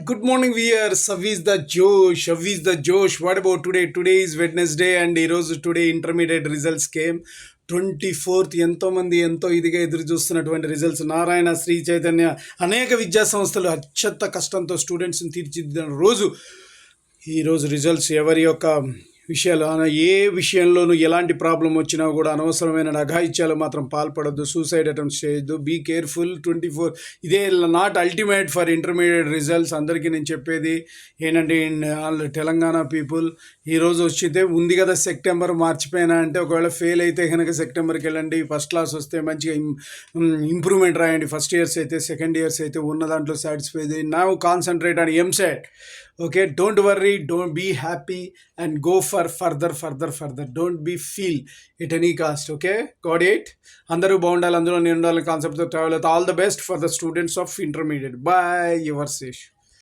Good morning, viewers. How is the Josh? How is the Josh? What about today? Today is Wednesday and ఈరోజు today intermediate results came 24th. ఎంతోమంది ఎంతో ఇదిగా ఎదురు చూస్తున్నటువంటి results. Narayana, Shri Chaitanya అనేక విద్యా సంస్థలు అత్యంత కష్టంతో స్టూడెంట్స్ని తీర్చిదిద్దిన రోజు ఈరోజు రిజల్ట్స్. ఎవరి యొక్క విషయాలు ఏ విషయంలోనూ ఎలాంటి ప్రాబ్లం వచ్చినా కూడా అనవసరమైన అఘాయిత్యాలు మాత్రం పాల్పడద్దు, సూసైడ్ అటెంప్ట్స్ చేయొద్దు. Be careful. 24 ఇదే not ultimate for intermediate results. అందరికీ నేను చెప్పేది ఏంటంటే, తెలంగాణ పీపుల్ ఈరోజు వచ్చితే ఉంది కదా సెప్టెంబర్, మర్చిపోయినా అంటే ఒకవేళ ఫెయిల్ అయితే కనుక సెప్టెంబర్కి వెళ్ళండి. ఫస్ట్ క్లాస్ వస్తే మంచిగా ఇంప్రూవ్మెంట్ రాయండి. ఫస్ట్ ఇయర్స్ అయితే, సెకండ్ ఇయర్స్ అయితే ఉన్న దాంట్లో satisfy. Now concentrate on EAMCET. Okay, don't worry, don't be happy and go for further. Don't be feel at any cost. Okay, got it? Andaru బాగుండాలి, అందులో నేను ఉండాలి కాన్సెప్ట్తో ట్రావెల్ అవుతా. All the best for the students of intermediate. Bye your Sesh.